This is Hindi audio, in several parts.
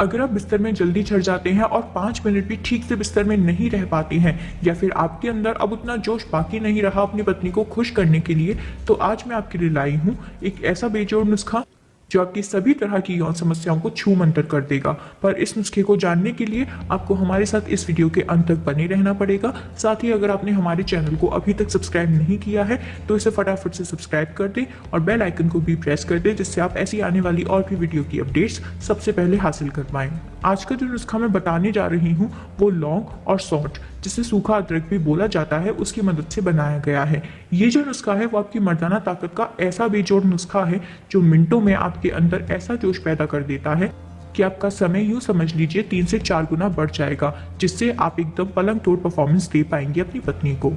अगर आप बिस्तर में जल्दी चढ़ जाते हैं और 5 मिनट भी ठीक से बिस्तर में नहीं रह पाते हैं, या फिर आपके अंदर अब उतना जोश बाकी नहीं रहा अपनी पत्नी को खुश करने के लिए, तो आज मैं आपके लिए लाई हूँ एक ऐसा बेजोड़ नुस्खा जो आपकी सभी तरह की यौन समस्याओं को छू मंतर कर देगा। पर इस नुस्खे को जानने के लिए आपको हमारे साथ इस वीडियो के अंत तक बने रहना पड़ेगा। साथ ही अगर आपने हमारे चैनल को अभी तक सब्सक्राइब नहीं किया है तो इसे फटाफट से सब्सक्राइब कर दें और बेल आइकन को भी प्रेस कर दें, जिससे आप ऐसी आने वाली और भी वीडियो की अपडेट्स सबसे पहले हासिल कर पाएं। आज का जो नुस्खा मैं बताने जा रही हूँ वो लौंग और सौंठ, जिसे सूखा अदरक भी बोला जाता है, उसकी मदद से बनाया गया है। ये जो नुस्खा है वो आपकी मर्दाना ताकत का ऐसा बेजोड़ नुस्खा है जो मिनटों में आपके अंदर ऐसा जोश पैदा कर देता है कि आपका समय यूं समझ लीजिए 3 से 4 गुना बढ़ जाएगा, जिससे आप एकदम पलंग तोड़ परफॉर्मेंस दे पाएंगे अपनी पत्नी को।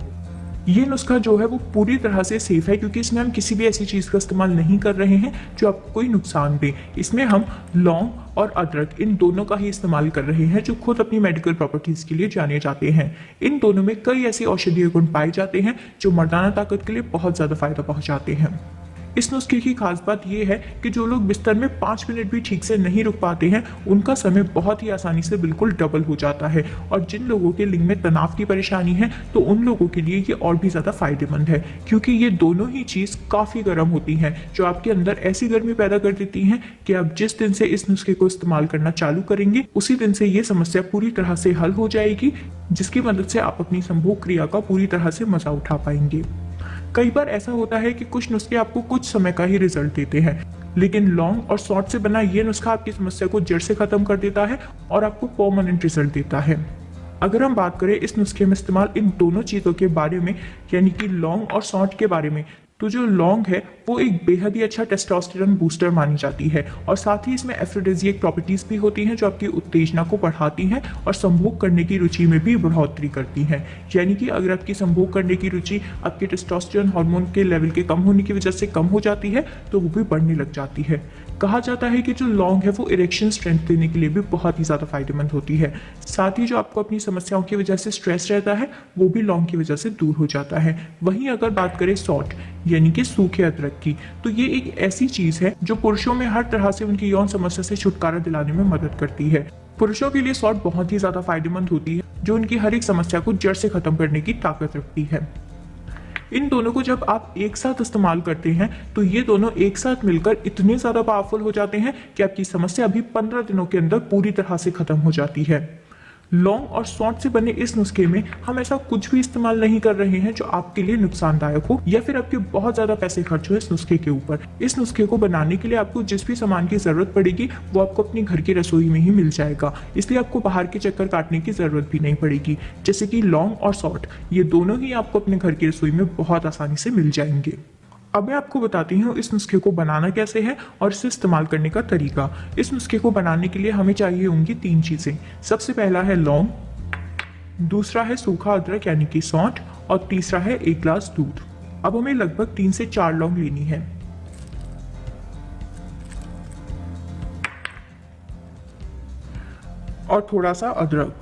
ये नुस्खा जो है वो पूरी तरह से सेफ है, क्योंकि इसमें हम किसी भी ऐसी चीज़ का इस्तेमाल नहीं कर रहे हैं जो आपको कोई नुकसान दे। इसमें हम लौंग और अदरक इन दोनों का ही इस्तेमाल कर रहे हैं जो खुद अपनी मेडिकल प्रॉपर्टीज के लिए जाने जाते हैं। इन दोनों में कई ऐसे औषधीय गुण पाए जाते हैं जो मर्दाना ताकत के लिए बहुत ज़्यादा फायदा पहुंचाते हैं। इस नुस्खे की खास बात यह है कि जो लोग बिस्तर में 5 मिनट भी ठीक से नहीं रुक पाते हैं, उनका समय बहुत ही आसानी से बिल्कुल डबल हो जाता है। और जिन लोगों के लिंग में तनाव की परेशानी है, तो उन लोगों के लिए ये और भी ज़्यादा फायदेमंद है, क्योंकि ये दोनों ही चीज़ काफ़ी गर्म होती हैं जो आपके अंदर ऐसी गर्मी पैदा कर देती हैं कि आप जिस दिन से इस नुस्खे को इस्तेमाल करना चालू करेंगे उसी दिन से ये समस्या पूरी तरह से हल हो जाएगी, जिसकी मदद से आप अपनी संभोग क्रिया का पूरी तरह से मजा उठा पाएंगे। कई बार ऐसा होता है कि कुछ नुस्खे आपको कुछ समय का ही रिजल्ट देते हैं, लेकिन लौंग और सौंठ से बना ये नुस्खा आपकी समस्या को जड़ से खत्म कर देता है और आपको परमानेंट रिजल्ट देता है। अगर हम बात करें इस नुस्खे में इस्तेमाल इन दोनों चीज़ों के बारे में, यानी कि लौंग और सौंठ के बारे में, तो जो लौंग है वो एक बेहद ही अच्छा टेस्टोस्टेरोन बूस्टर मानी जाती है और साथ ही इसमें एफ्रोडिजिएक प्रॉपर्टीज भी होती हैं जो आपकी उत्तेजना को बढ़ाती हैं और संभोग करने की रुचि में भी बढ़ोतरी करती हैं। यानी कि अगर आपकी संभोग करने की रुचि आपके टेस्टोस्टेरोन हार्मोन के लेवल के कम होने की वजह से कम हो जाती है तो वो भी बढ़ने लग जाती है। कहा जाता है कि जो लौंग है वो इरेक्शन स्ट्रेंथ देने के लिए भी बहुत ही ज़्यादा फायदेमंद होती है। साथ ही जो आपको अपनी समस्याओं की वजह से स्ट्रेस रहता है वो भी लौंग की वजह से दूर हो जाता है। वहीं अगर बात करें सौंठ यानी कि सूखे अदरक की, तो ये एक ऐसी चीज़ है जो पुरुषों में हर तरह से उनकी यौन समस्या से छुटकारा दिलाने में मदद करती है। पुरुषों के लिए सौंठ बहुत ही ज़्यादा फायदेमंद होती है, जो उनकी हर एक समस्या को जड़ से खत्म करने की ताकत रखती है। इन दोनों को जब आप एक साथ इस्तेमाल करते हैं तो ये दोनों एक साथ मिलकर इतने ज़्यादा पावरफुल हो जाते हैं कि आपकी समस्या अभी 15 दिनों के अंदर पूरी तरह से खत्म हो जाती है। लौंग और सौंठ से बने इस नुस्खे में हम ऐसा कुछ भी इस्तेमाल नहीं कर रहे हैं जो आपके लिए नुकसानदायक हो या फिर आपके बहुत ज़्यादा पैसे खर्च हो इस नुस्खे के ऊपर। इस नुस्खे को बनाने के लिए आपको जिस भी सामान की ज़रूरत पड़ेगी वो आपको अपनी घर की रसोई में ही मिल जाएगा, इसलिए आपको बाहर के चक्कर काटने की ज़रूरत भी नहीं पड़ेगी। जैसे कि लौंग और सौंठ ये दोनों ही आपको अपने घर की रसोई में बहुत आसानी से मिल जाएंगे। अब मैं आपको बताती हूँ इस नुस्खे को बनाना कैसे है और इसे इस्तेमाल करने का तरीका। इस नुस्खे को बनाने के लिए हमें चाहिए होंगी 3 चीज़ें। सबसे पहला है लौंग, दूसरा है सूखा अदरक यानी कि सौंठ, और तीसरा है 1 गिलास दूध। अब हमें लगभग 3 से 4 लौंग लेनी है और थोड़ा सा अदरक।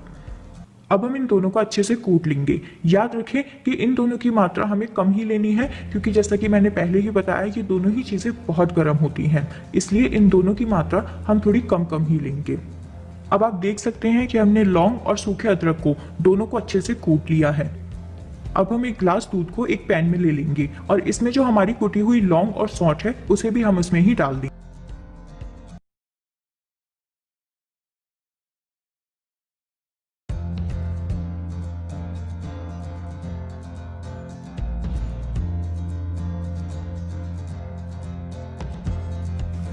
अब हम इन दोनों को अच्छे से कूट लेंगे। याद रखें कि इन दोनों की मात्रा हमें कम ही लेनी है, क्योंकि जैसा कि मैंने पहले ही बताया कि दोनों ही चीज़ें बहुत गर्म होती हैं, इसलिए इन दोनों की मात्रा हम थोड़ी कम कम ही लेंगे। अब आप देख सकते हैं कि हमने लौंग और सूखे अदरक को दोनों को अच्छे से कूट लिया है। अब हम 1 गिलास दूध को एक पैन में ले लेंगे और इसमें जो हमारी कुटी हुई लौंग और सौंठ है उसे भी हम इसमें ही डाल देंगे।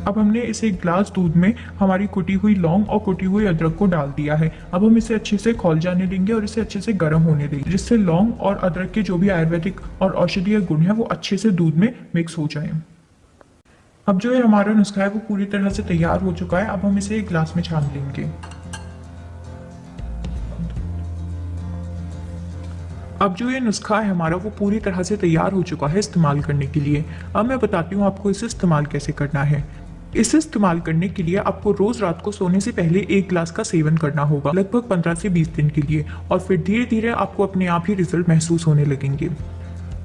अब हमने इस 1 गिलास दूध में हमारी कुटी हुई लौंग और कुटी हुई अदरक को डाल दिया है। अब हम इसे अच्छे से खौल जाने देंगे और इसे अच्छे से गर्म होने देंगे, जिससे लौंग और अदरक के जो भी आयुर्वेदिक और औषधीय गुण है वो अच्छे से दूध में मिक्स हो जाएं। अब जो है हमारा नुस्खा है वो पूरी तरह से तैयार हो चुका है। अब हम इसे एक गिलास में छान लेंगे। अब जो ये नुस्खा है हमारा वो पूरी तरह से तैयार हो चुका है इस्तेमाल करने के लिए। अब मैं बताती हूँ आपको इसे इस्तेमाल कैसे करना है। इसे इस्तेमाल करने के लिए आपको रोज रात को सोने से पहले 1 गिलास का सेवन करना होगा, लगभग 15 से 20 दिन के लिए, और फिर धीरे धीरे आपको अपने आप ही रिजल्ट महसूस होने लगेंगे।